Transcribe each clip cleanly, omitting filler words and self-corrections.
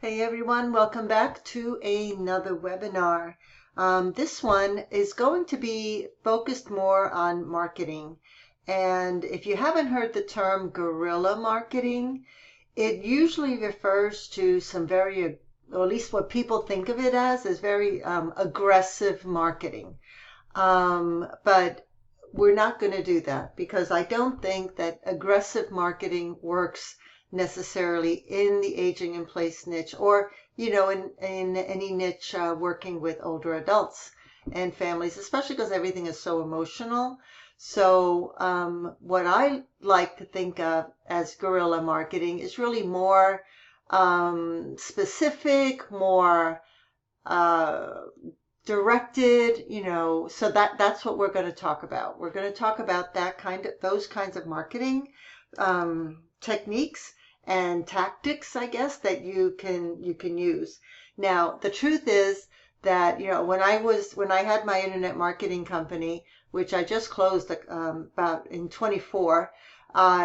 Hey everyone, welcome back to another webinar. This one is going to be focused more on marketing. And if you haven't heard the term guerrilla marketing, it usually refers to some very, or at least what people think of it as, is very aggressive marketing. But we're not going to do that because I don't think that aggressive marketing works necessarily in the aging in place niche or, in any niche working with older adults and families, especially because everything is so emotional. So what I like to think of as guerrilla marketing is really more specific, more uh, directed, so that's what we're going to talk about. We're going to talk about those kinds of marketing techniques and tactics, I guess, that you can use. Now, the truth is that, when I had my internet marketing company, which I just closed about in 24,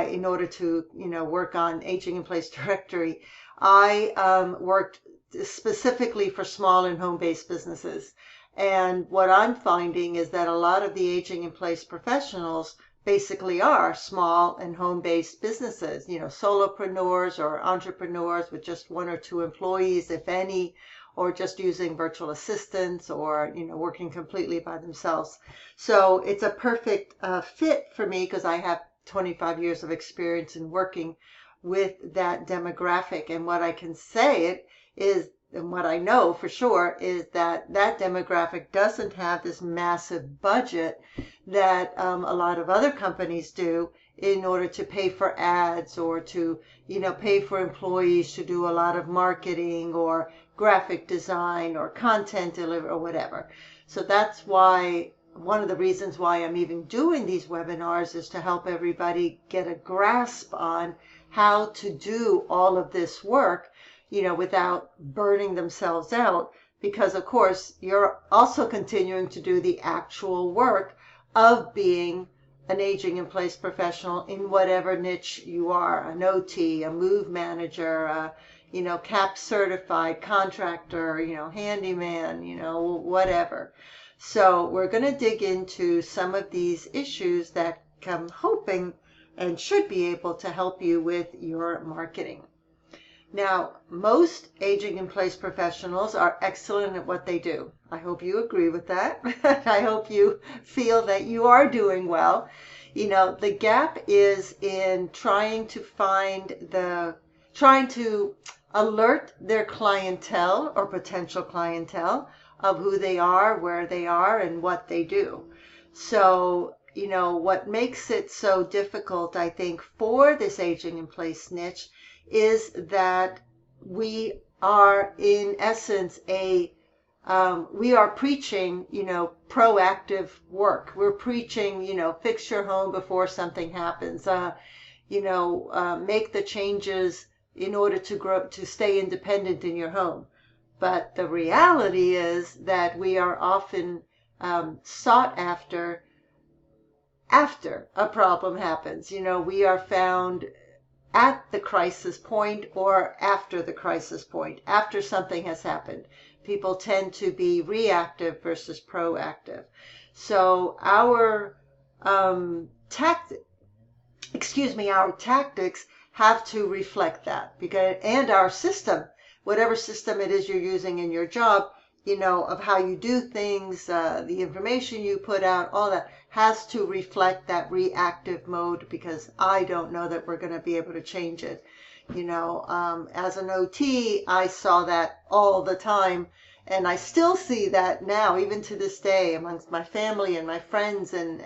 in order to, work on aging in place directory, I worked specifically for small and home-based businesses. And what I'm finding is that a lot of the aging in place professionals basically are small and home-based businesses, solopreneurs or entrepreneurs with just one or two employees, if any, or just using virtual assistants or, working completely by themselves. So it's a perfect fit for me because I have 25 years of experience in working with that demographic. And what I can say is, and what I know for sure is that that demographic doesn't have this massive budget that a lot of other companies do in order to pay for ads or to, pay for employees to do a lot of marketing or graphic design or content delivery or whatever. So that's why one of the reasons why I'm even doing these webinars is to help everybody get a grasp on how to do all of this work, without burning themselves out, because of course you're also continuing to do the actual work of being an aging in place professional in whatever niche you are, an OT, a move manager, CAP certified contractor, handyman, whatever. So we're going to dig into some of these issues that I'm hoping and should be able to help you with your marketing. Now, most aging in place professionals are excellent at what they do. I hope you agree with that. I hope you feel that you are doing well. The gap is in trying to alert their clientele or potential clientele of who they are, where they are, and what they do. So, what makes it so difficult, I think, for this aging in place niche is that we are in essence we are preaching, proactive work. We're preaching, fix your home before something happens. Make the changes in order to stay independent in your home. But the reality is that we are often sought after a problem happens. We are found at the crisis point or after the crisis point, after something has happened. People tend to be reactive versus proactive. So our tactics have to reflect that, and our system, whatever system it is you're using in your job, of how you do things, the information you put out, all that has to reflect that reactive mode, because I don't know that we're going to be able to change it. As an OT, I saw that all the time, and I still see that now, even to this day, amongst my family and my friends and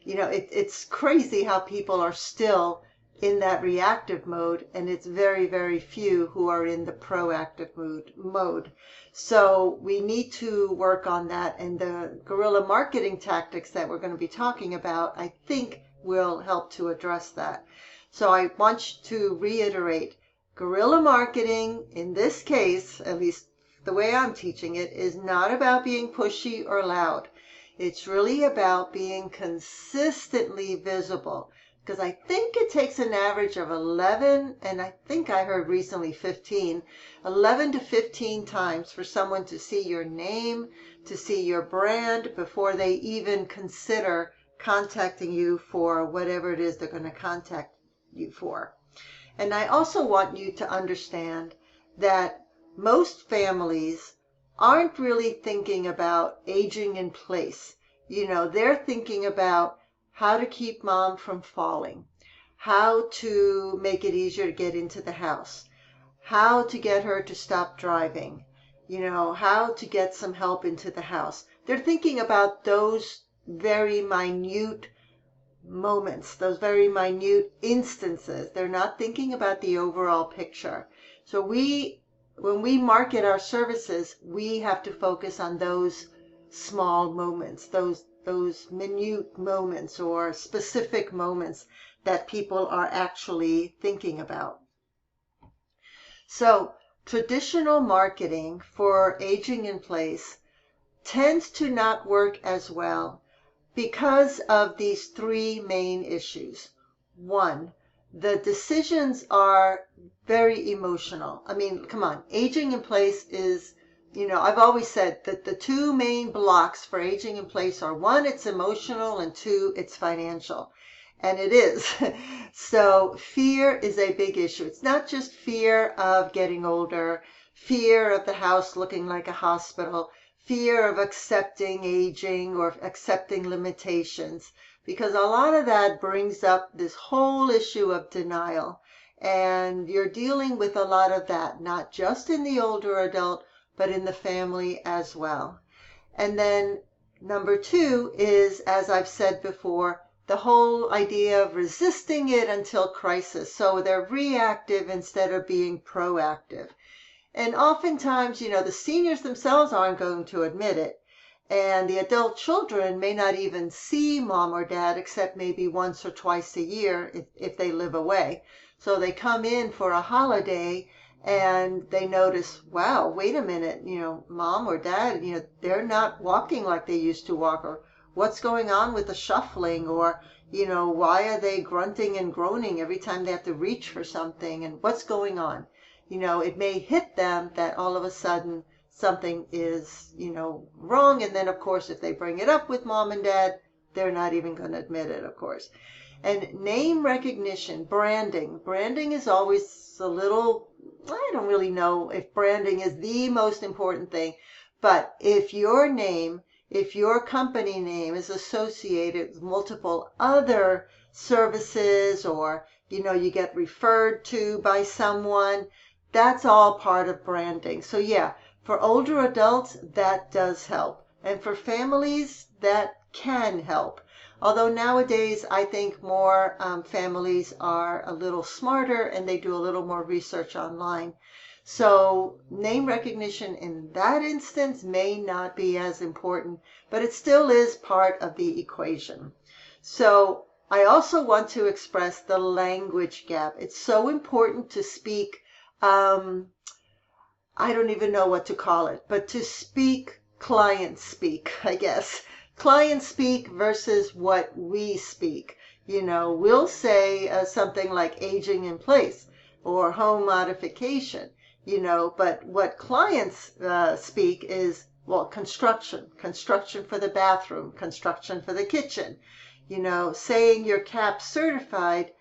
it's crazy how people are still in that reactive mode, and it's very, very few who are in the proactive mode. So we need to work on that, and the guerrilla marketing tactics that we're going to be talking about, I think, will help to address that. So I want to reiterate, guerrilla marketing in this case, at least the way I'm teaching it, is not about being pushy or loud. It's really about being consistently visible, because I think it takes an average of 11, and I think I heard recently 15, 11 to 15 times for someone to see your name, to see your brand before they even consider contacting you for whatever it is they're going to contact you for. And I also want you to understand that most families aren't really thinking about aging in place. They're thinking about how to keep mom from falling, how to make it easier to get into the house, how to get her to stop driving, how to get some help into the house. They're thinking about those very minute moments, those very minute instances. They're not thinking about the overall picture. So when we market our services, we have to focus on those small moments, those minute moments or specific moments that people are actually thinking about. So traditional marketing for aging in place tends to not work as well because of these three main issues. One, the decisions are very emotional. I mean, come on, aging in place is, I've always said that the two main blocks for aging in place are one, it's emotional, and two, it's financial. And it is. So fear is a big issue. It's not just fear of getting older, fear of the house looking like a hospital, fear of accepting aging or accepting limitations, because a lot of that brings up this whole issue of denial. And you're dealing with a lot of that, not just in the older adult, but in the family as well. And then number two is, as I've said before, the whole idea of resisting it until crisis. So they're reactive instead of being proactive. And oftentimes, the seniors themselves aren't going to admit it. And the adult children may not even see mom or dad except maybe once or twice a year if they live away. So they come in for a holiday and they notice, wow, wait a minute, mom or dad, they're not walking like they used to walk, or what's going on with the shuffling, or, why are they grunting and groaning every time they have to reach for something, and what's going on? It may hit them that all of a sudden something is, wrong. And then, of course, if they bring it up with mom and dad, they're not even going to admit it, of course. And name recognition, branding. Branding is always a little, I don't really know if branding is the most important thing. But if your name, if your company name is associated with multiple other services, or, you get referred to by someone, that's all part of branding. So yeah, for older adults, that does help. And for families, that can help. Although nowadays, I think more families are a little smarter and they do a little more research online. So name recognition in that instance may not be as important, but it still is part of the equation. So I also want to express the language gap. It's so important to speak I don't even know what to call it, but to speak client speak, I guess. Client speak versus what we speak. We'll say something like aging in place or home modification, but what clients speak is, well, construction for the bathroom, construction for the kitchen. Saying you're CAP certified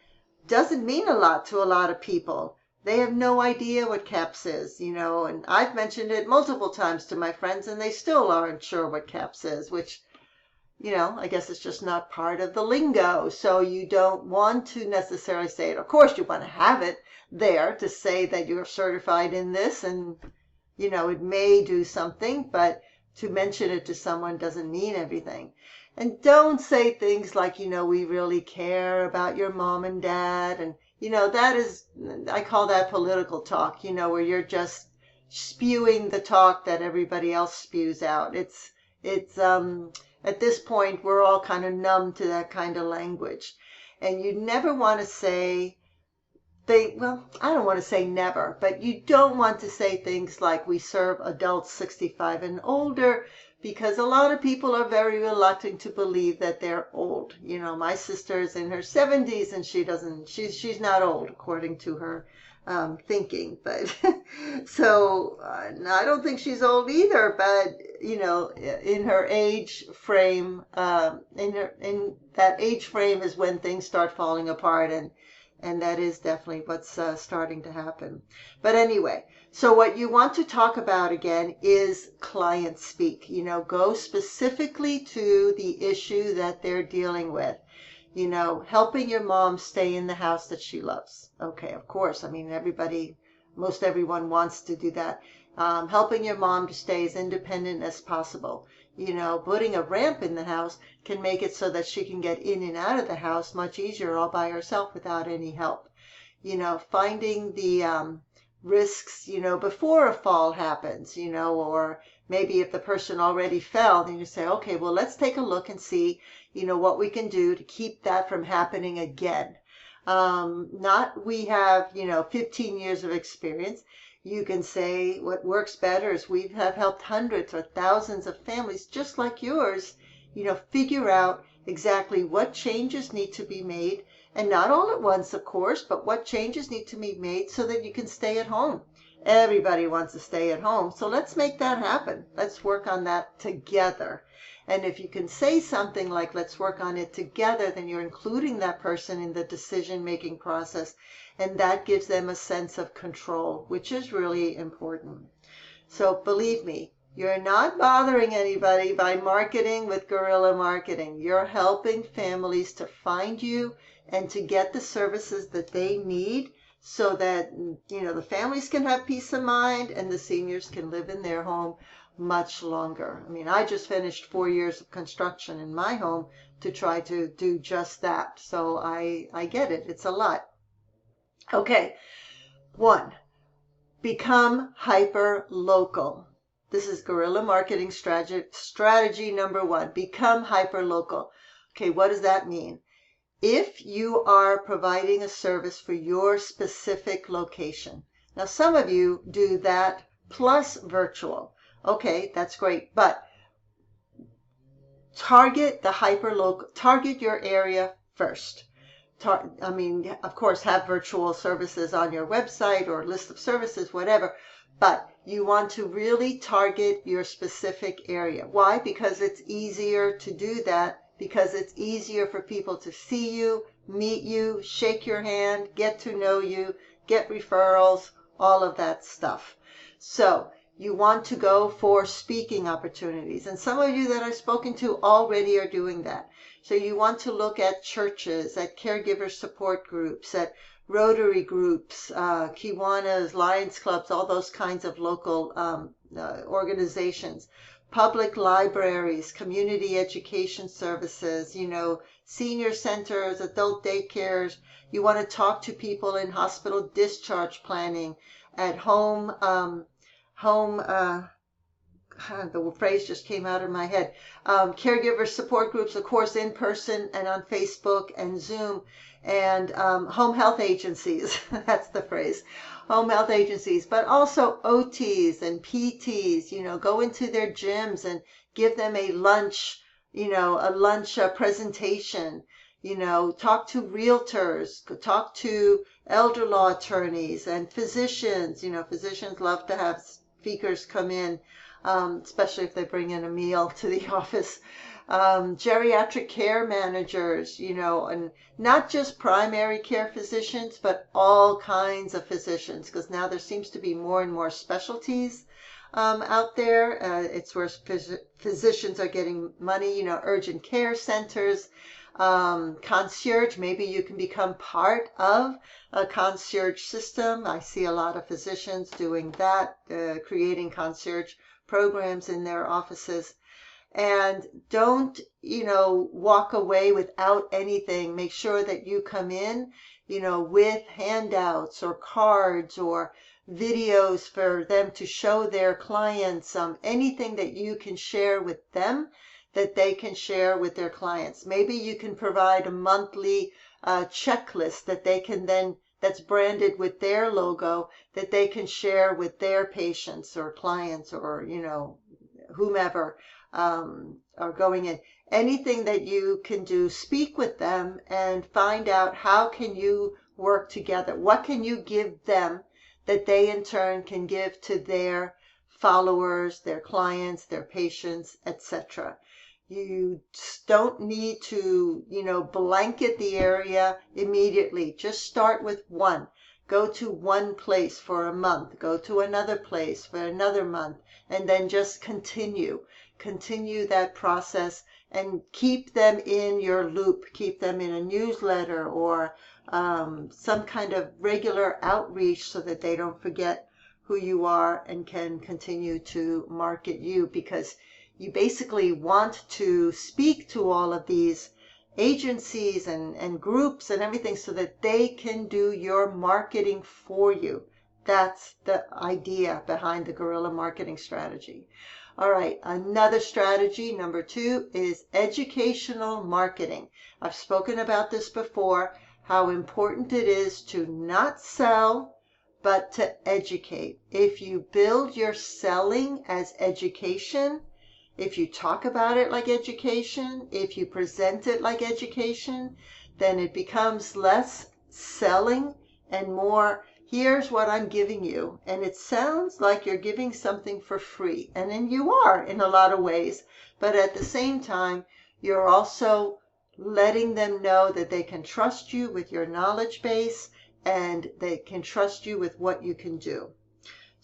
doesn't mean a lot to a lot of people. They have no idea what CAPS is, and I've mentioned it multiple times to my friends and they still aren't sure what CAPS is, which, I guess it's just not part of the lingo. So you don't want to necessarily say it. Of course, you want to have it there to say that you're certified in this, and, it may do something, but to mention it to someone doesn't mean everything. And don't say things like, we really care about your mom and dad, and that is, I call that political talk, where you're just spewing the talk that everybody else spews out. It's at this point, we're all kind of numb to that kind of language. And you never want to say well, I don't want to say never, but you don't want to say things like we serve adults 65 and older, because a lot of people are very reluctant to believe that they're old. My sister is in her 70s and she's not old according to her thinking, but so I don't think she's old either, but in her age frame, in that age frame is when things start falling apart, and that is definitely what's starting to happen. But anyway, so what you want to talk about again is client speak. Go specifically to the issue that they're dealing with. Helping your mom stay in the house that she loves. Okay, of course. I mean, most everyone wants to do that. Helping your mom to stay as independent as possible. Putting a ramp in the house can make it so that she can get in and out of the house much easier all by herself without any help. Finding the risks, before a fall happens, or maybe if the person already fell, then you say, okay, well, let's take a look and see, what we can do to keep that from happening again. Not we have, 15 years of experience. You can say what works better is we have helped hundreds or thousands of families just like yours, figure out exactly what changes need to be made, and not all at once, of course, but what changes need to be made so that you can stay at home. Everybody wants to stay at home, so let's make that happen. Let's work on that together. And if you can say something like, let's work on it together, then you're including that person in the decision-making process, and that gives them a sense of control, which is really important. So believe me, you're not bothering anybody by marketing with guerrilla marketing. You're helping families to find you and to get the services that they need so that, the families can have peace of mind and the seniors can live in their home much longer. I mean, I just finished 4 years of construction in my home to try to do just that. So I get it. It's a lot. Okay. 1, become hyper local. This is guerrilla marketing strategy number 1. Become hyper local. Okay, what does that mean? If you are providing a service for your specific location. Now, some of you do that plus virtual. Okay, that's great. But target your area first. Of course, have virtual services on your website or list of services, whatever, but you want to really target your specific area. Why? Because it's easier to do that, because it's easier for people to see you, meet you, shake your hand, get to know you, get referrals, all of that stuff. So you want to go for speaking opportunities. And some of you that I've spoken to already are doing that. So you want to look at churches, at caregiver support groups, at Rotary groups, Kiwanis, Lions Clubs, all those kinds of local organizations, public libraries, community education services, senior centers, adult daycares. You want to talk to people in hospital discharge planning, at home, the phrase just came out of my head. Caregiver support groups, of course, in person and on Facebook and Zoom, and home health agencies. That's the phrase. Home health agencies, but also OTs and PTs, go into their gyms and give them a lunch, presentation, talk to realtors, talk to elder law attorneys and physicians. Physicians love to have speakers come in, especially if they bring in a meal to the office. Geriatric care managers, and not just primary care physicians, but all kinds of physicians, because now there seems to be more and more specialties out there. It's where physicians are getting money, urgent care centers, concierge. Maybe you can become part of a concierge system. I see a lot of physicians doing that, creating concierge programs in their offices. And don't, walk away without anything. Make sure that you come in, with handouts or cards or videos for them to show their clients, anything that you can share with them that they can share with their clients. Maybe you can provide a monthly checklist that that's branded with their logo that they can share with their patients or clients or, whomever are going in. Anything that you can do, speak with them and find out how can you work together. What can you give them that they in turn can give to their followers, their clients, their patients, etc. You don't need to, blanket the area immediately. Just start with one. Go to one place for a month, go to another place for another month, and then just continue that process and keep them in your loop, keep them in a newsletter or some kind of regular outreach so that they don't forget who you are and can continue to market you, because you basically want to speak to all of these agencies and groups and everything so that they can do your marketing for you. That's the idea behind the guerrilla marketing strategy. All right, another strategy, number 2, is educational marketing. I've spoken about this before, how important it is to not sell, but to educate. If you build your selling as education, if you talk about it like education, if you present it like education, then it becomes less selling and more, here's what I'm giving you. And it sounds like you're giving something for free. And then you are in a lot of ways. But at the same time, you're also letting them know that they can trust you with your knowledge base and they can trust you with what you can do.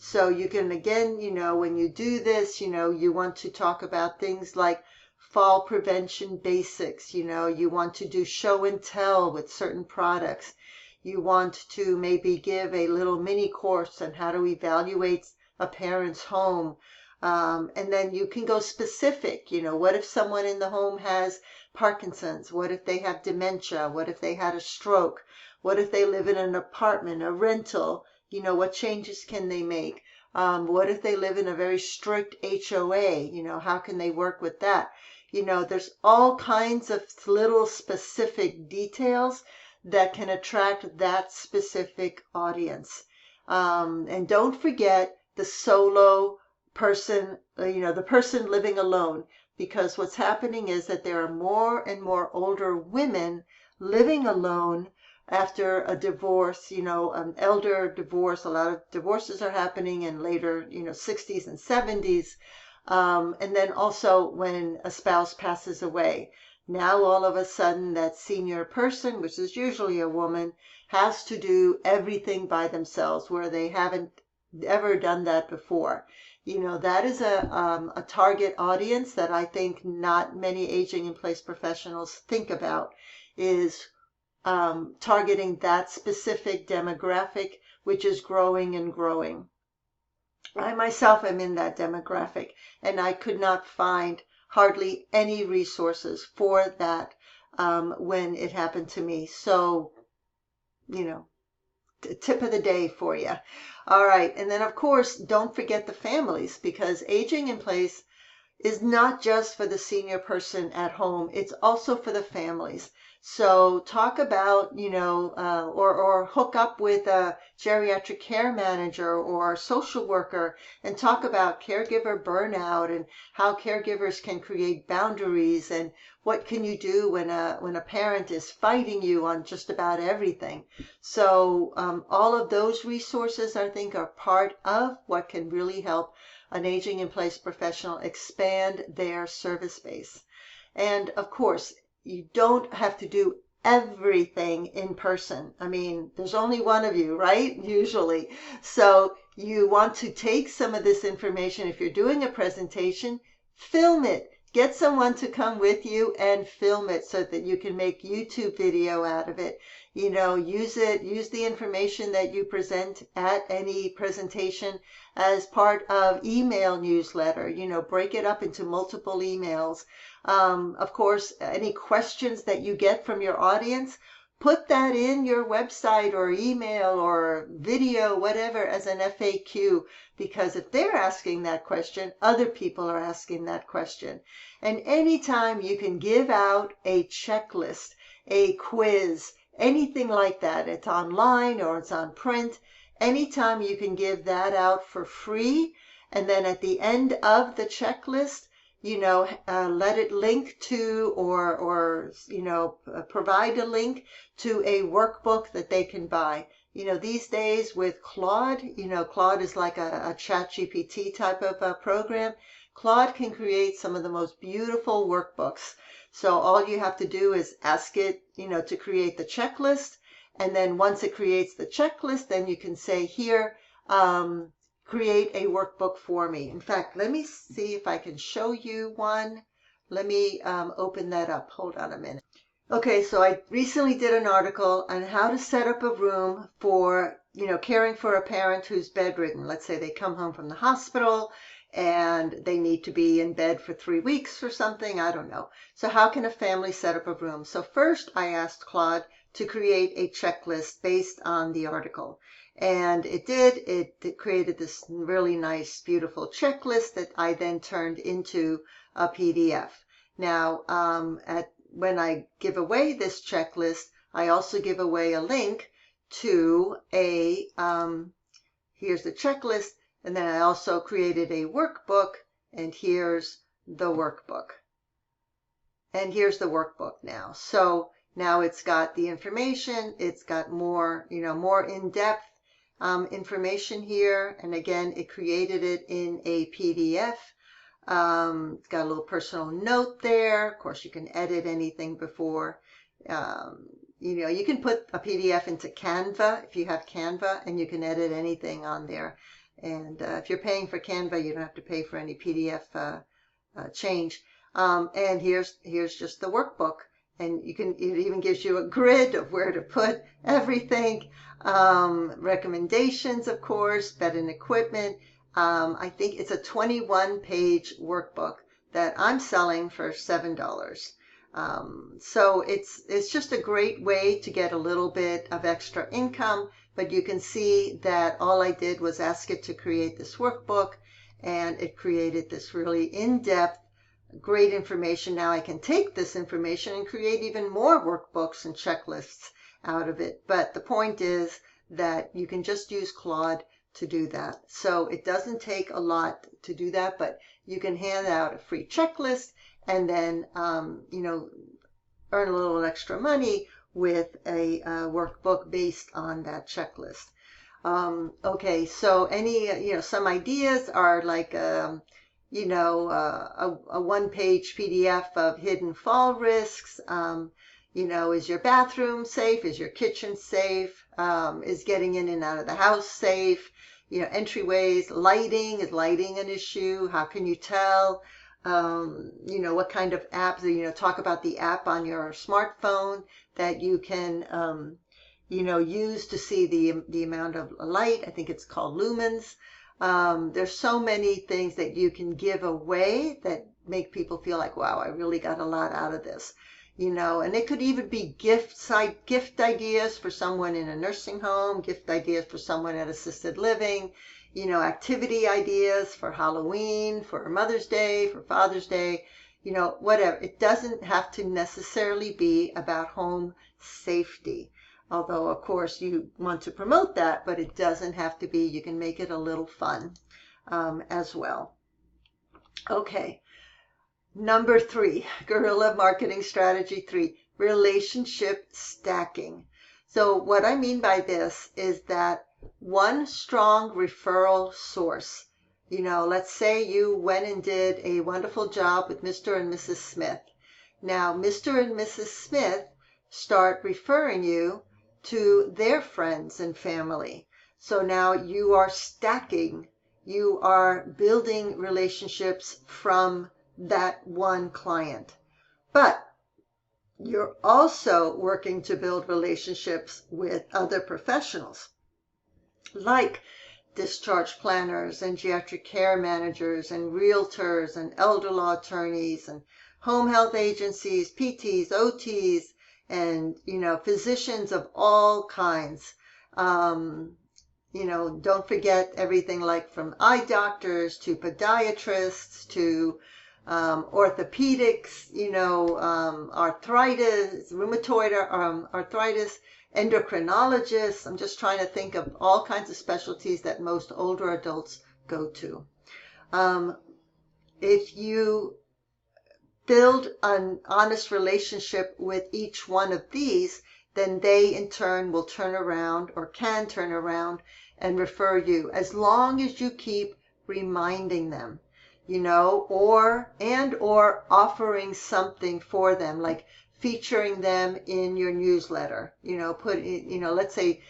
So you can, again, when you do this, you want to talk about things like fall prevention basics. You want to do show and tell with certain products. You want to maybe give a little mini course on how to evaluate a parent's home. And then you can go specific. What if someone in the home has Parkinson's? What if they have dementia? What if they had a stroke? What if they live in an apartment, a rental? What changes can they make? What if they live in a very strict HOA? How can they work with that? There's all kinds of little specific details that can attract that specific audience. And don't forget the solo person, the person living alone, because what's happening is that there are more and more older women living alone after a divorce, an elder divorce. A lot of divorces are happening in later, 60s and 70s. And then also when a spouse passes away. Now all of a sudden that senior person, which is usually a woman, has to do everything by themselves where they haven't ever done that before. That is a target audience that I think not many aging in place professionals think about, is targeting that specific demographic, which is growing and growing. I myself am in that demographic, and I could not find hardly any resources for that when it happened to me. So, tip of the day for you. All right, and then of course, don't forget the families, because aging in place is not just for the senior person at home, it's also for the families. So talk about, or hook up with a geriatric care manager or social worker and talk about caregiver burnout and how caregivers can create boundaries and what can you do when a parent is fighting you on just about everything. So all of those resources, I think, are part of what can really help an aging in place professional expand their service base. And of course, you don't have to do everything in person. I mean, there's only one of you, right? Usually. So you want to take some of this information. If you're doing a presentation, film it. Get someone to come with you and film it so that you can make YouTube video out of it. Use the information that you present at any presentation as part of email newsletter. Break it up into multiple emails. Of course, any questions that you get from your audience, put that in your website or email or video, whatever, as an FAQ, because if they're asking that question, other people are asking that question. And anytime you can give out a checklist, a quiz, anything like that. It's online or it's on print. Anytime you can give that out for free, and then at the end of the checklist, let it link to or provide a link to a workbook that they can buy. These days with Claude, Claude is like a ChatGPT type of a program. Claude can create some of the most beautiful workbooks. So all you have to do is ask it, to create the checklist. And then once it creates the checklist, then you can say here, create a workbook for me. In fact, let me see if I can show you one. Let me open that up. Hold on a minute. Okay, so I recently did an article on how to set up a room for, caring for a parent who's bedridden. Let's say they come home from the hospital and they need to be in bed for 3 weeks or something. I don't know. So how can a family set up a room? So first I asked Claude to create a checklist based on the article. And it did. It created this really nice, beautiful checklist that I then turned into a PDF. Now, when I give away this checklist, I also give away a link to here's the checklist, and then I also created a workbook, and here's the workbook. And here's the workbook now. So now it's got the information, it's got more, more in-depth information here. And again, it created it in a PDF. It's got a little personal note there. Of course, you can edit anything before. You can put a PDF into Canva if you have Canva, and you can edit anything on there. And if you're paying for Canva, you don't have to pay for any PDF change. And here's just the workbook. And it even gives you a grid of where to put everything. Recommendations, of course, bed and equipment. I think it's a 21-page workbook that I'm selling for $7. So it's just a great way to get a little bit of extra income, but you can see that all I did was ask it to create this workbook, and it created this really in-depth, great information. Now I can take this information and create even more workbooks and checklists out of it. But the point is that you can just use Claude to do that. So it doesn't take a lot to do that, but you can hand out a free checklist and then, earn a little extra money with a workbook based on that checklist. Okay, so some ideas are like, a one-page PDF of hidden fall risks. Is your bathroom safe? Is your kitchen safe? Is getting in and out of the house safe? Entryways, lighting. Is lighting an issue? How can you tell? What kind of apps? Talk about the app on your smartphone that you can, use to see the amount of light. I think it's called lumens. There's so many things that you can give away that make people feel like, wow, I really got a lot out of this. And it could even be gift ideas for someone in a nursing home, gift ideas for someone at assisted living, activity ideas for Halloween, for Mother's Day, for Father's Day, whatever. It doesn't have to necessarily be about home safety. Although, of course, you want to promote that, but it doesn't have to be. You can make it a little fun as well. Okay. Number 3, guerrilla marketing strategy 3, relationship stacking. So what I mean by this is that one strong referral source. Let's say you went and did a wonderful job with Mr. and Mrs. Smith. Now, Mr. and Mrs. Smith start referring you to their friends and family. So now you are stacking, you are building relationships from that one client. But you're also working to build relationships with other professionals, like discharge planners and geriatric care managers and realtors and elder law attorneys and home health agencies, PTs, OTs, and, physicians of all kinds. Don't forget everything like from eye doctors to podiatrists to orthopedics, arthritis, rheumatoid arthritis, endocrinologists. I'm just trying to think of all kinds of specialties that most older adults go to. If you build an honest relationship with each one of these, then they in turn will turn around or can turn around and refer you, as long as you keep reminding them, or offering something for them, like featuring them in your newsletter. Let's say,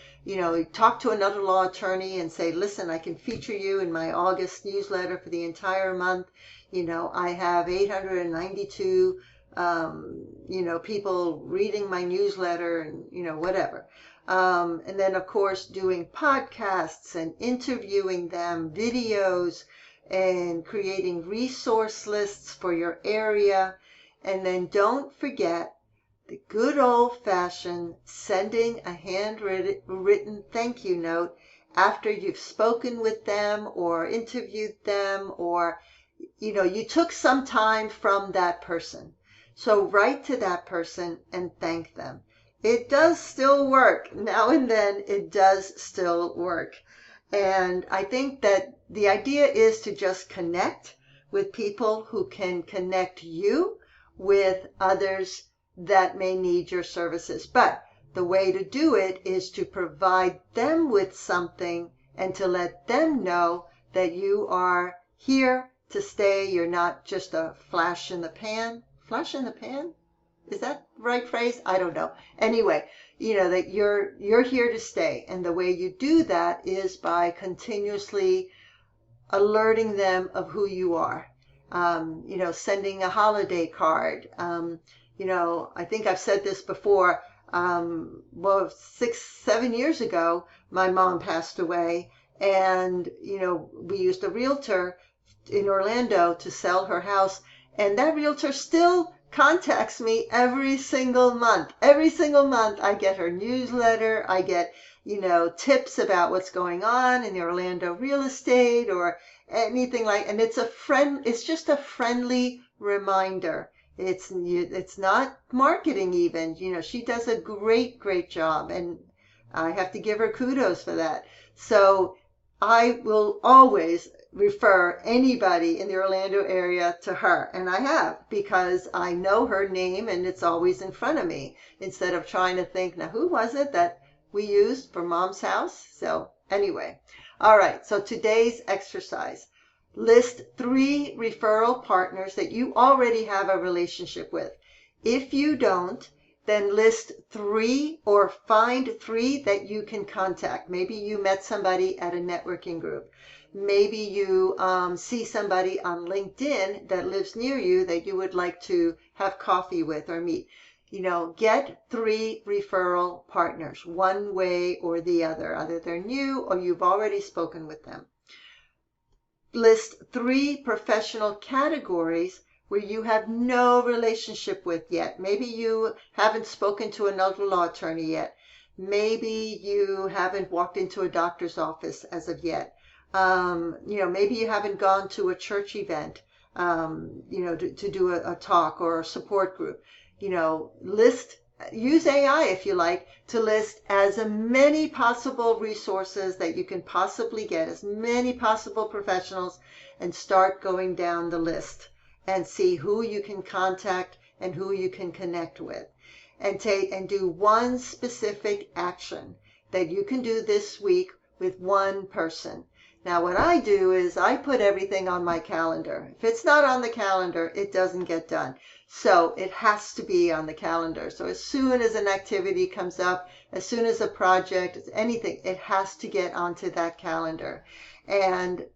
talk to another law attorney and say, listen, I can feature you in my August newsletter for the entire month. I have 892, people reading my newsletter and, whatever. And then, of course, doing podcasts and interviewing them, videos, and creating resource lists for your area. And then don't forget the good old-fashioned sending a handwritten thank you note after you've spoken with them or interviewed them, or you took some time from that person. So write to that person and thank them. It does still work. Now and then it does still work. And I think that the idea is to just connect with people who can connect you with others that may need your services. But the way to do it is to provide them with something and to let them know that you are here to stay. You're not just a flash in the pan. Flash in the pan? Is that the right phrase? I don't know. Anyway, that you're here to stay. And the way you do that is by continuously alerting them of who you are. Sending a holiday card. I think I've said this before. 6-7 years ago, my mom passed away, and we used a realtor in Orlando to sell her house, and that realtor still contacts me every single month. Every single month I get her newsletter. I get, tips about what's going on in the Orlando real estate or anything and it's just a friendly reminder. It's not marketing even. She does a great job, and I have to give her kudos for that. So I will always refer anybody in the Orlando area to her, and I have, because I know her name and it's always in front of me, instead of trying to think, now who was it that we used for Mom's house? So anyway, all right, so today's exercise: list 3 referral partners that you already have a relationship with. If you don't, then list 3 or find 3 that you can contact. Maybe you met somebody at a networking group. Maybe you see somebody on LinkedIn that lives near you that you would like to have coffee with or meet. Get 3 referral partners, one way or the other. Either they're new or you've already spoken with them. List 3 professional categories where you have no relationship with yet. Maybe you haven't spoken to another law attorney yet. Maybe you haven't walked into a doctor's office as of yet. Maybe you haven't gone to a church event, to do a talk or a support group. Use AI if you like to list as many possible resources that you can possibly get, as many possible professionals, and start going down the list and see who you can contact and who you can connect with, and do one specific action that you can do this week with one person. Now, what I do is I put everything on my calendar. If it's not on the calendar, it doesn't get done. So it has to be on the calendar. So as soon as an activity comes up, as soon as a project, anything, it has to get onto that calendar. And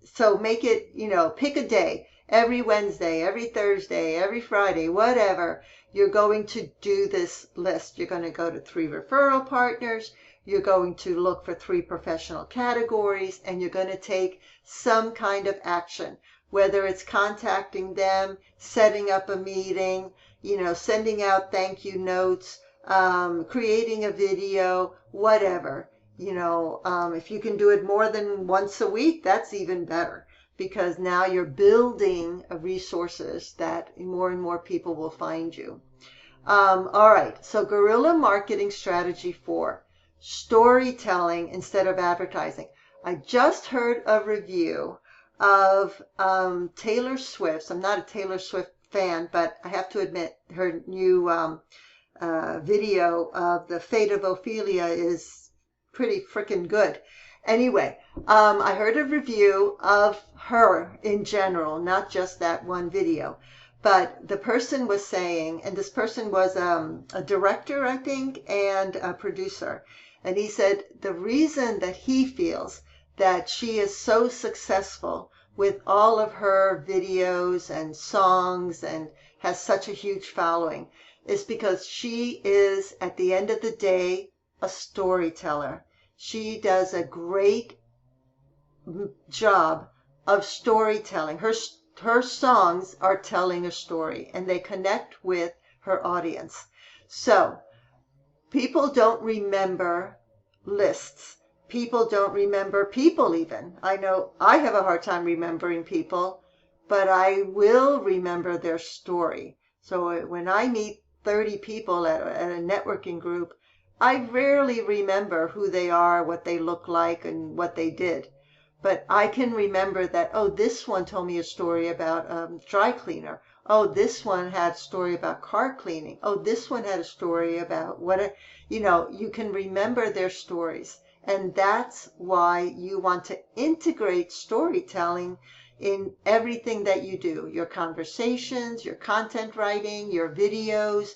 so make it, pick a day, every Wednesday, every Thursday, every Friday, whatever. You're going to do this list. You're going to go to 3 referral partners. You're going to look for 3 professional categories, and you're going to take some kind of action, whether it's contacting them, setting up a meeting, sending out thank you notes, creating a video, whatever. If you can do it more than once a week, that's even better, because now you're building resources that more and more people will find you. All right, so guerrilla marketing strategy 4, storytelling instead of advertising. I just heard a review of Taylor Swift's. I'm not a Taylor Swift fan, but I have to admit her new video of The Fate of Ophelia is pretty freaking good. Anyway, I heard a review of her in general, not just that one video. But the person was saying, and this person was a director, I think, and a producer. And he said the reason that he feels that she is so successful with all of her videos and songs and has such a huge following is because she is, at the end of the day, a storyteller. She does a great job of storytelling. Her songs are telling a story and they connect with her audience. So people don't remember lists. People don't remember people even. I know I have a hard time remembering people, but I will remember their story. So when I meet 30 people at a networking group, I rarely remember who they are, what they look like, and what they did. But I can remember that, oh, this one told me a story about dry cleaner. Oh, this one had a story about car cleaning. Oh, this one had a story about you can remember their stories. And that's why you want to integrate storytelling in everything that you do, your conversations, your content writing, your videos,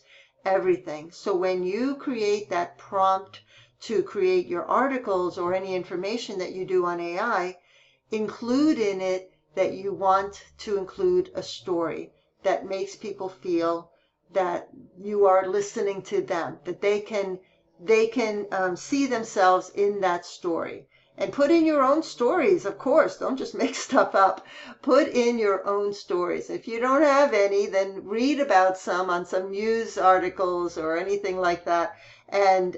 everything. So when you create that prompt to create your articles or any information that you do on AI, include in it that you want to include a story that makes people feel that you are listening to them, that they can see themselves in that story. And put in your own stories, of course. Don't just make stuff up. Put in your own stories. If you don't have any, then read about some on some news articles or anything like that. And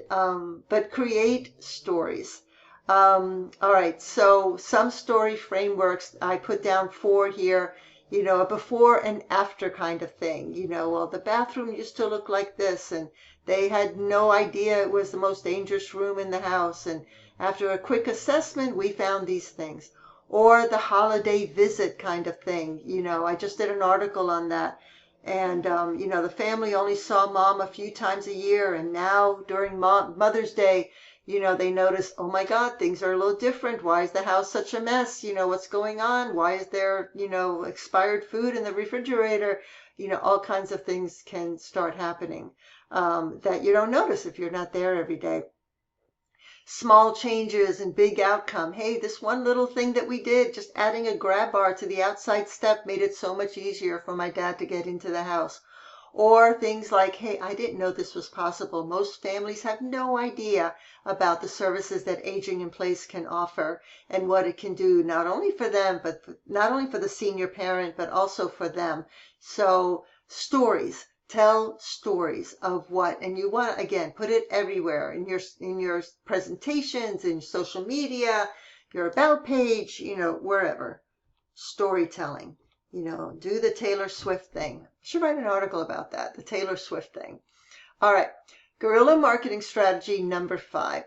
but create stories. All right, so some story frameworks, I put down 4 here, a before and after kind of thing. Well, the bathroom used to look like this, and they had no idea it was the most dangerous room in the house. And after a quick assessment, we found these things. Or the holiday visit kind of thing. I just did an article on that. And, the family only saw mom a few times a year. And now during Mother's Day, they notice, oh my God, things are a little different. Why is the house such a mess? What's going on? Why is there, expired food in the refrigerator? All kinds of things can start happening that you don't notice if you're not there every day. Small changes and big outcome. Hey, this one little thing that we did, just adding a grab bar to the outside step made it so much easier for my dad to get into the house. Or things like, hey, I didn't know this was possible. Most families have no idea about the services that Aging in Place can offer and what it can do, not only for them, but not only for the senior parent, but also for them. So stories. Tell stories of what, and you want, again, put it everywhere in your presentations, in social media, your about page, wherever. Storytelling. Do the Taylor Swift thing. I should write an article about that, the Taylor Swift thing. All right. Guerrilla marketing strategy number 5,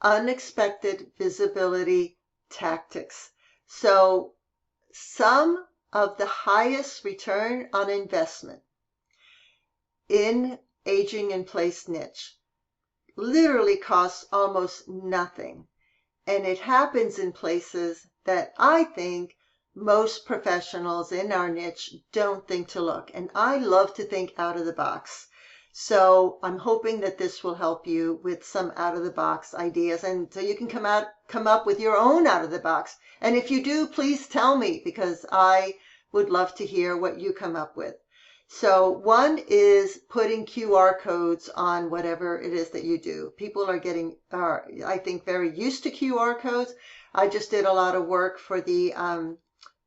unexpected visibility tactics. So some of the highest return on investment in aging in place niche literally costs almost nothing. And it happens in places that I think most professionals in our niche don't think to look. And I love to think out of the box. So I'm hoping that this will help you with some out of the box ideas. And so you can come up with your own out of the box. And if you do, please tell me, because I would love to hear what you come up with. So one is putting QR codes on whatever it is that you do. People are getting, I think, very used to QR codes. I just did a lot of work for the, and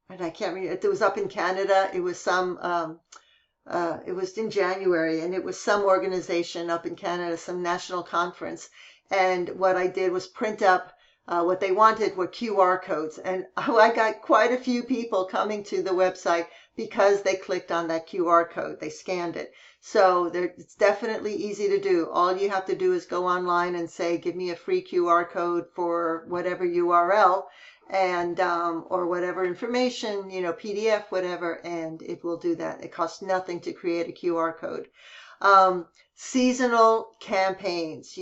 I can't remember, it was up in Canada. It was it was in January, and it was some organization up in Canada, some national conference. And what I did was print up What they wanted were QR codes. And I got quite a few people coming to the website because they clicked on that QR code. They scanned it. So it's definitely easy to do. All you have to do is go online and say, give me a free QR code for whatever URL and or whatever information, PDF, whatever, and it will do that. It costs nothing to create a QR code. Seasonal campaigns,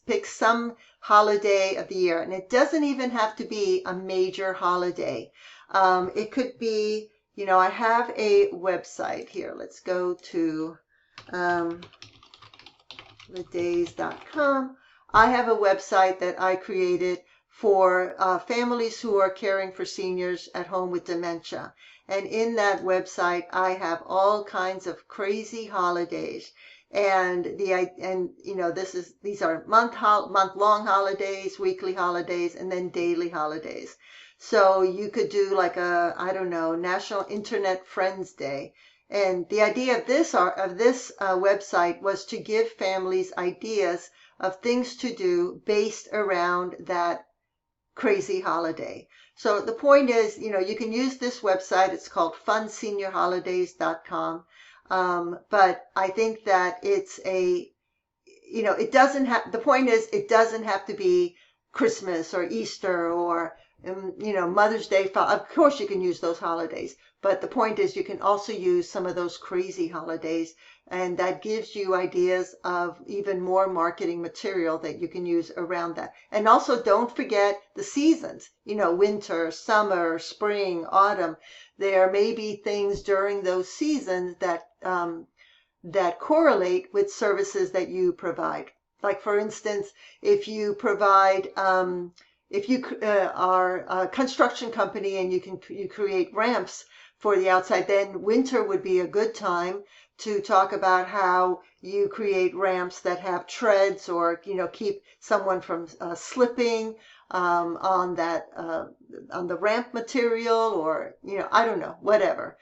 pick some holiday of the year, and it doesn't even have to be a major holiday. It could be, I have a website here. Let's go to thedays.com. I have a website that I created for families who are caring for seniors at home with dementia. And in that website, I have all kinds of crazy holidays. And these are month-long holidays, weekly holidays, and then daily holidays. So you could do like National Internet Friends Day. And the idea of this website was to give families ideas of things to do based around that crazy holiday. So the point is, you can use this website. It's called funseniorholidays.com. But I think that the point is, it doesn't have to be Christmas or Easter or, Mother's Day. Of course you can use those holidays, but the point is you can also use some of those crazy holidays, and that gives you ideas of even more marketing material that you can use around that. And also don't forget the seasons, winter, summer, spring, autumn. There may be things during those seasons that correlate with services that you provide. Like for instance, if you provide, if you are a construction company and you create ramps for the outside, then winter would be a good time to talk about how you create ramps that have treads or keep someone from slipping on the ramp material, or I don't know, whatever.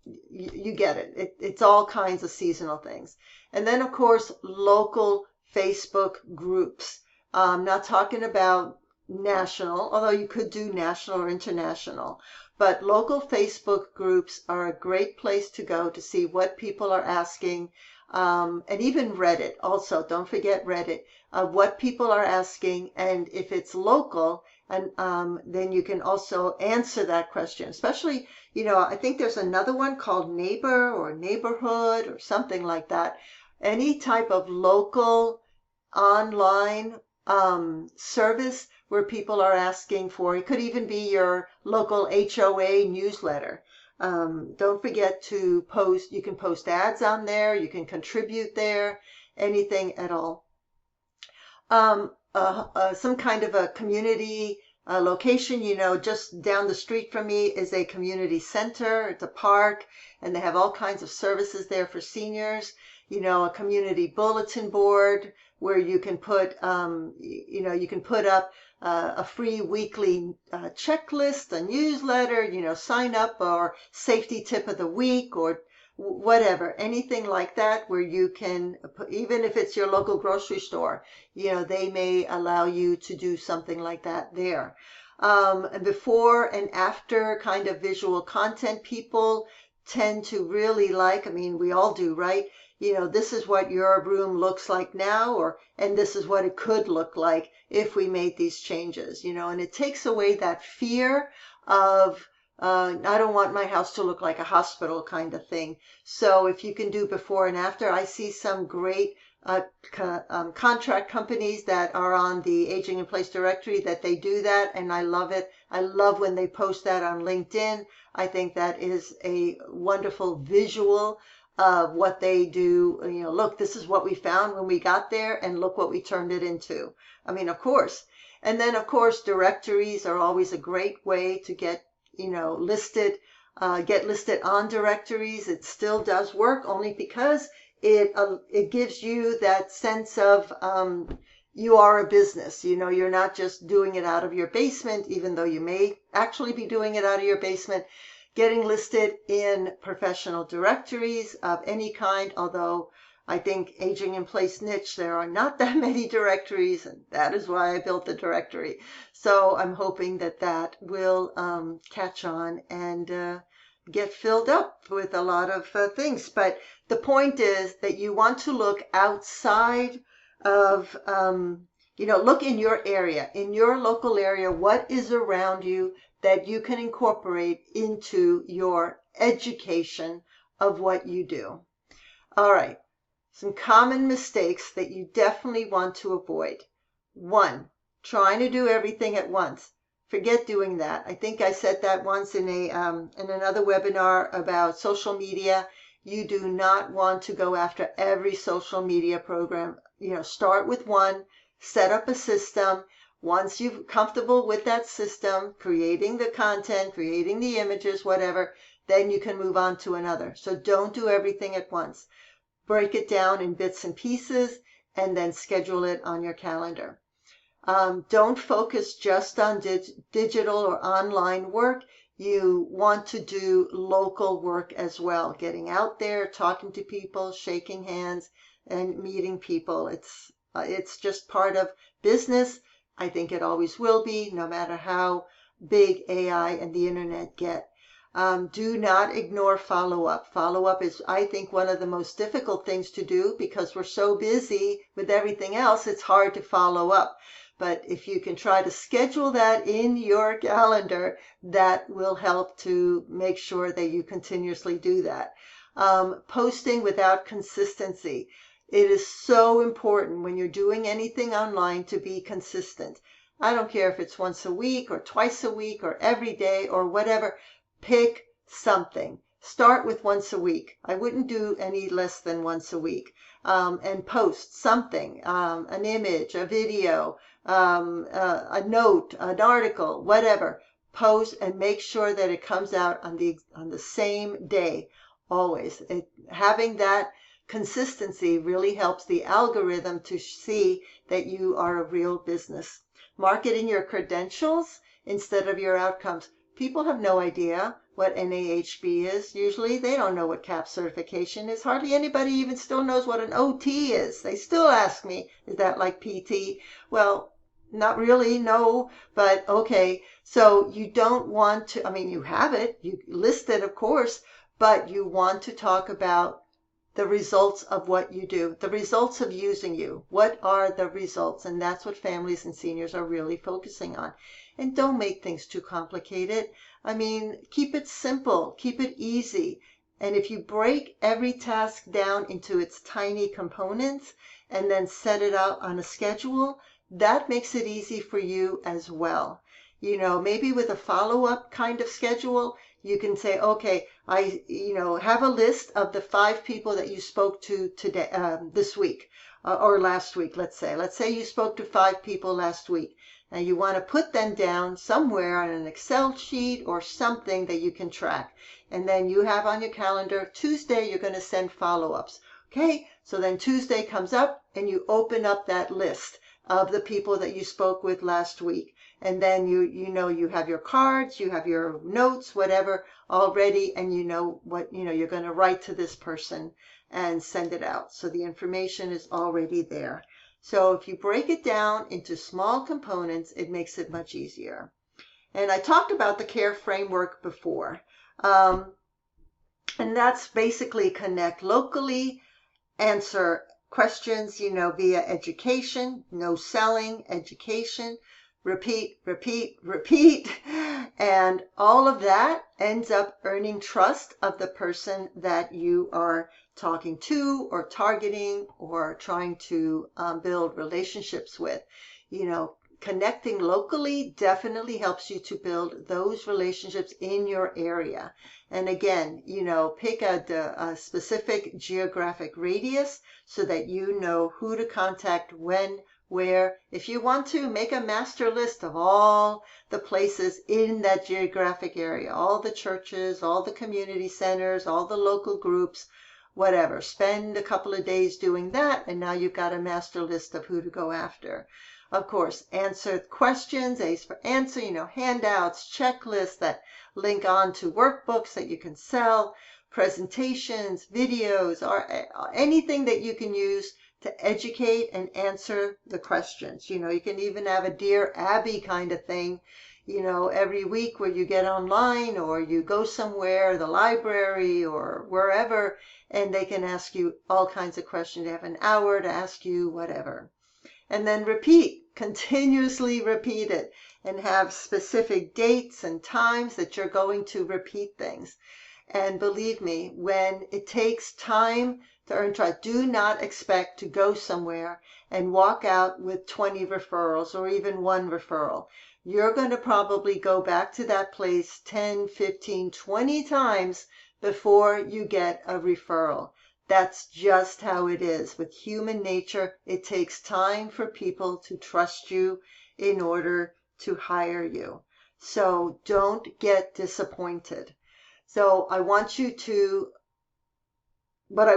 You get it. It's all kinds of seasonal things. And then of course local Facebook groups. I'm not talking about national, although you could do national or international. But local Facebook groups are a great place to go to see what people are asking. And even Reddit also, don't forget Reddit, what people are asking. And if it's local, and then you can also answer that question. Especially, I think there's another one called Neighbor or Neighborhood or something like that. Any type of local online service where people are asking for. It could even be your local HOA newsletter. Don't forget to post. You can post ads on there. You can contribute there. Anything at all. Some kind of a community location. Just down the street from me is a community center. It's a park, and they have all kinds of services there for seniors. A community bulletin board where you can put, up a free weekly checklist, a newsletter, sign up, or safety tip of the week, or whatever, anything like that, where you can, even if it's your local grocery store, they may allow you to do something like that there. Before and after kind of visual content, people tend to really like, we all do, right? This is what your room looks like now, and this is what it could look like if we made these changes, and it takes away that fear of, I don't want my house to look like a hospital kind of thing. So if you can do before and after, I see some great contract companies that are on the Aging in Place directory that they do that, and I love it. I love when they post that on LinkedIn. I think that is a wonderful visual of what they do. Look, this is what we found when we got there, and look what we turned it into. Of course. And then of course directories are always a great way to get listed on directories. It still does work, only because it gives you that sense of you are a business. You're not just doing it out of your basement, even though you may actually be doing it out of your basement. Getting listed in professional directories of any kind, although I think aging in place niche, there are not that many directories, and that is why I built the directory. So I'm hoping that that will catch on and get filled up with a lot of things. But the point is that you want to look outside of, look in your area, in your local area, what is around you that you can incorporate into your education of what you do. All right. Some common mistakes that you definitely want to avoid. One, trying to do everything at once. Forget doing that. I think I said that once in another webinar about social media. You do not want to go after every social media program. Start with one, set up a system. Once you're comfortable with that system, creating the content, creating the images, whatever, then you can move on to another. So don't do everything at once. Break it down in bits and pieces and then schedule it on your calendar. Don't focus just on digital or online work. You want to do local work as well, getting out there, talking to people, shaking hands, and meeting people. It's just part of business. I think it always will be, no matter how big AI and the internet get. Do not ignore follow-up. Follow-up is, I think, one of the most difficult things to do because we're so busy with everything else, it's hard to follow up. But if you can try to schedule that in your calendar, that will help to make sure that you continuously do that. Posting without consistency. It is so important when you're doing anything online to be consistent. I don't care if it's once a week or twice a week or every day or whatever. Pick something. Start with once a week. I wouldn't do any less than once a week. And post something, an image, a video, a note, an article, whatever. Post and make sure that it comes out on the same day, always. Having that consistency really helps the algorithm to see that you are a real business. Marketing your credentials instead of your outcomes. People have no idea what NAHB is. Usually they don't know what CAP certification is. Hardly anybody even still knows what an OT is. They still ask me, is that like PT? Well, not really, no, but okay. So you don't want to, you have it, you list it, of course, but you want to talk about the results of what you do, the results of using you. What are the results? And that's what families and seniors are really focusing on. And don't make things too complicated. Keep it simple, keep it easy. And if you break every task down into its tiny components and then set it out on a schedule, that makes it easy for you as well. Maybe with a follow-up kind of schedule, you can say, okay, I have a list of the 5 people that you spoke to today, this week, or last week, let's say. Let's say you spoke to 5 people last week. Now you want to put them down somewhere on an Excel sheet or something that you can track. And then you have on your calendar, Tuesday, you're going to send follow-ups. Okay, so then Tuesday comes up and you open up that list of the people that you spoke with last week. And then you have your cards, you have your notes, whatever, all ready, and you know what you're going to write to this person and send it out. So the information is already there. So if you break it down into small components, it makes it much easier. And I talked about the CARE framework before. And that's basically connect locally, answer questions, via education, no selling, education, repeat, repeat, repeat. And all of that ends up earning trust of the person that you are talking to or targeting or trying to build relationships with. Connecting locally definitely helps you to build those relationships in your area. And again, pick a specific geographic radius so that you know who to contact when, where. If you want to, make a master list of all the places in that geographic area, all the churches, all the community centers, all the local groups, whatever. Spend a couple of days doing that, and now you've got a master list of who to go after. Of course, answer questions, A's for answer, handouts, checklists that link on to workbooks that you can sell. presentations, videos, or anything that you can use to educate and answer the questions. You can even have a Dear Abby kind of thing, every week where you get online or you go somewhere, the library or wherever, and they can ask you all kinds of questions. They have an hour to ask you whatever. And then continuously repeat it, and have specific dates and times that you're going to repeat things. And believe me, when it takes time to earn trust, do not expect to go somewhere and walk out with 20 referrals or even one referral. You're going to probably go back to that place 10, 15, 20 times before you get a referral. That's just how it is. With human nature, it takes time for people to trust you in order to hire you. So don't get disappointed. So what I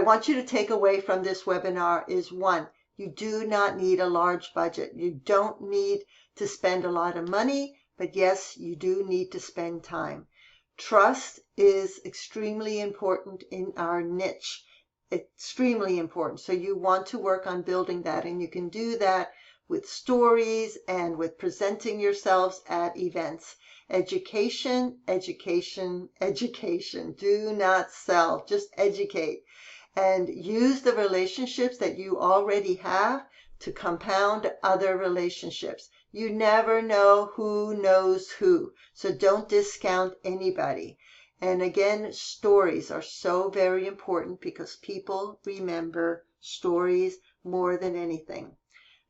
want you to take away from this webinar is, one, you do not need a large budget. You don't need to spend a lot of money, but yes, you do need to spend time. Trust is extremely important in our niche. Extremely important. So you want to work on building that, and you can do that with stories and with presenting yourselves at events. Education, education, education. Do not sell, just educate. And use the relationships that you already have to compound other relationships. You never know who knows who, so don't discount anybody. And again, stories are so very important because people remember stories more than anything.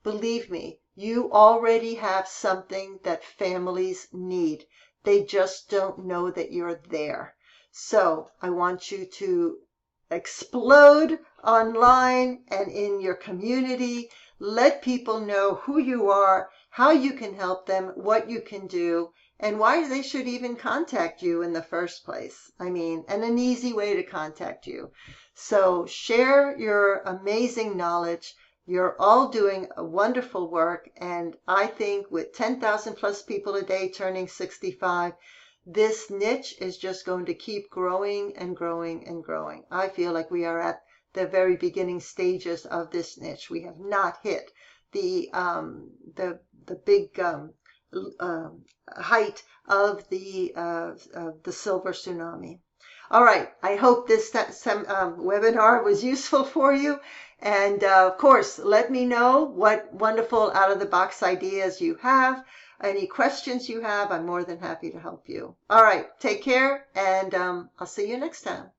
Believe me, you already have something that families need. They just don't know that you're there. So I want you to explode online and in your community. Let people know who you are, how you can help them, what you can do, and why they should even contact you in the first place. And an easy way to contact you. So share your amazing knowledge. You're all doing a wonderful work, and I think with 10,000 plus people a day turning 65, this niche is just going to keep growing and growing and growing. I feel like we are at the very beginning stages of this niche. We have not hit the big height of the silver tsunami. All right, I hope this webinar was useful for you. And of course, let me know what wonderful out-of-the-box ideas you have. Any questions you have, I'm more than happy to help you. All right, take care, and I'll see you next time.